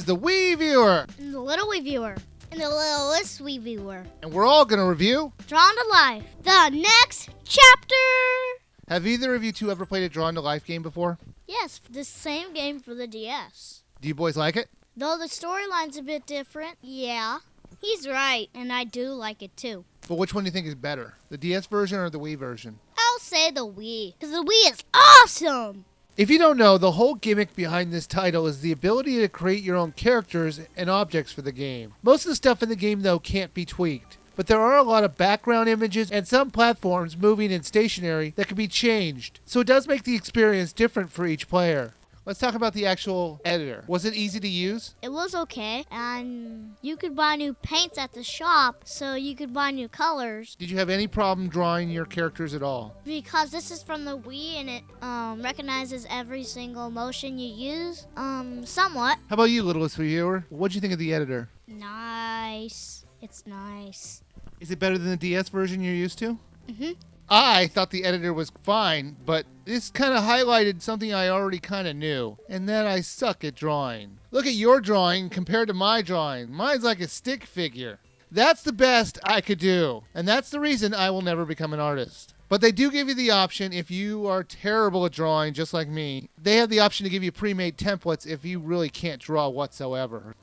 the Wii Viewer. And the Little Wii Viewer. And the Littlest Wii Viewer. And we're all going to review Drawn to Life, the next chapter. Have either of you two ever played a Drawn to Life game before? Yes, the same game for the DS. Do you boys like it? Though the storyline's a bit different, yeah. He's right, and I do like it too. But which one do you think is better? The DS version or the Wii version? I'll say the Wii, because the Wii is awesome! If you don't know, the whole gimmick behind this title is the ability to create your own characters and objects for the game. Most of the stuff in the game, though, can't be tweaked. But there are a lot of background images and some platforms moving and stationary that can be changed. So it does make the experience different for each player. Let's talk about the actual editor. Was it easy to use? It was okay, and you could buy new paints at the shop, so you could buy new colors. Did you have any problem drawing your characters at all? Because this is from the Wii, and it recognizes every single motion you use, somewhat. How about you, littlest viewer? What'd you think of the editor? Nice. It's nice. Is it better than the DS version you're used to? Mm-hmm. I thought the editor was fine, but this kind of highlighted something I already kind of knew, and that I suck at drawing. Look at your drawing compared to my drawing. Mine's like a stick figure. That's the best I could do, and that's the reason I will never become an artist. But they do give you the option if you are terrible at drawing, just like me. They have the option to give you pre-made templates if you really can't draw whatsoever.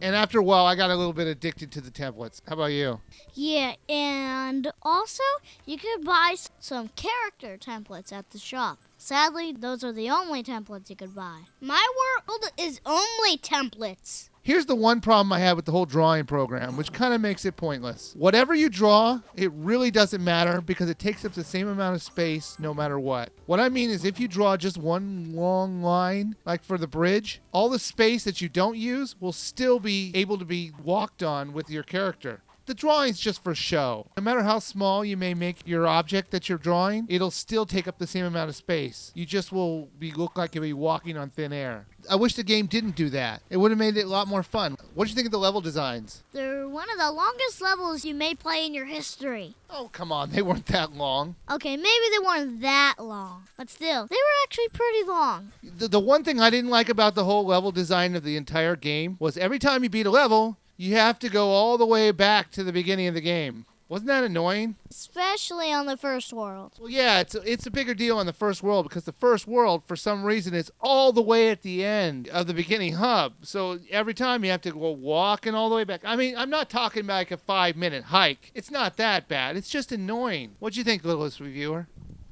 And after a while, I got a little bit addicted to the templates. How about you? Yeah, and also, you could buy some character templates at the shop. Sadly, those are the only templates you could buy. My world is only templates. Here's the one problem I have with the whole drawing program, which kind of makes it pointless. Whatever you draw, it really doesn't matter because it takes up the same amount of space no matter what. What I mean is if you draw just one long line, like for the bridge, all the space that you don't use will still be able to be walked on with your character. The drawing's just for show. No matter how small you may make your object that you're drawing, it'll still take up the same amount of space. You just will look like you'll be walking on thin air. I wish the game didn't do that. It would have made it a lot more fun. What did you think of the level designs? They're one of the longest levels you may play in your history. Oh, come on. They weren't that long. Okay, maybe they weren't that long, but still, they were actually pretty long. The one thing I didn't like about the whole level design of the entire game was every time you beat a level, you have to go all the way back to the beginning of the game. Wasn't that annoying? Especially on the first world. Well, yeah, it's a bigger deal on the first world because the first world, for some reason, is all the way at the end of the beginning hub. So every time you have to go walking all the way back. I mean, I'm not talking about like a 5-minute hike. It's not that bad. It's just annoying. What'd you think, littlest reviewer?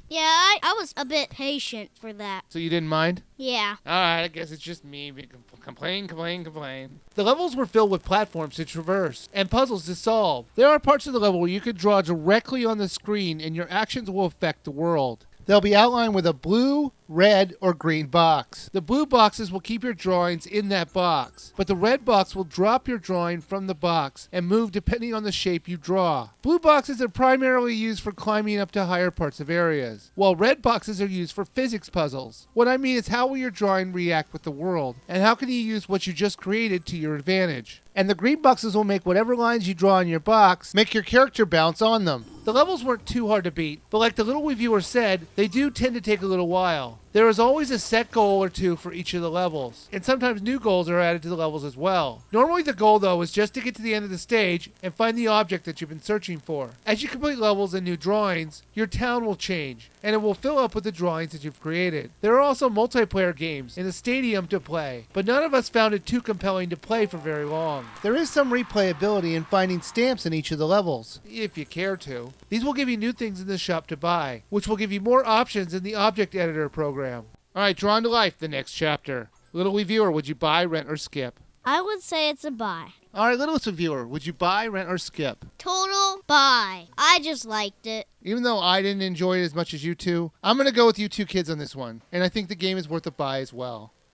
Yeah, I was a bit patient for that. So you didn't mind? Yeah. All right, I guess it's just me. Complain. The levels were filled with platforms to traverse and puzzles to solve. There are parts of the level where you can draw directly on the screen and your actions will affect the world. They'll be outlined with a blue, red, or green box. The blue boxes will keep your drawings in that box, but the red box will drop your drawing from the box and move depending on the shape you draw. Blue boxes are primarily used for climbing up to higher parts of areas, while red boxes are used for physics puzzles. What I mean is how will your drawing react with the world, and how can you use what you just created to your advantage? And the green boxes will make whatever lines you draw in your box make your character bounce on them. The levels weren't too hard to beat, but like the little reviewer said, they do tend to take a little while. There is always a set goal or two for each of the levels, and sometimes new goals are added to the levels as well. Normally the goal, though, is just to get to the end of the stage and find the object that you've been searching for. As you complete levels and new drawings, your town will change, and it will fill up with the drawings that you've created. There are also multiplayer games in the stadium to play, but none of us found it too compelling to play for very long. There is some replayability in finding stamps in each of the levels, if you care to. These will give you new things in the shop to buy, which will give you more options in the object editor program. Alright, Drawn to Life, the next chapter. Little reviewer, would you buy, rent, or skip? I would say it's a buy. Alright, littlest reviewer, would you buy, rent, or skip? Total buy. I just liked it. Even though I didn't enjoy it as much as you two, I'm going to go with you two kids on this one. And I think the game is worth a buy as well.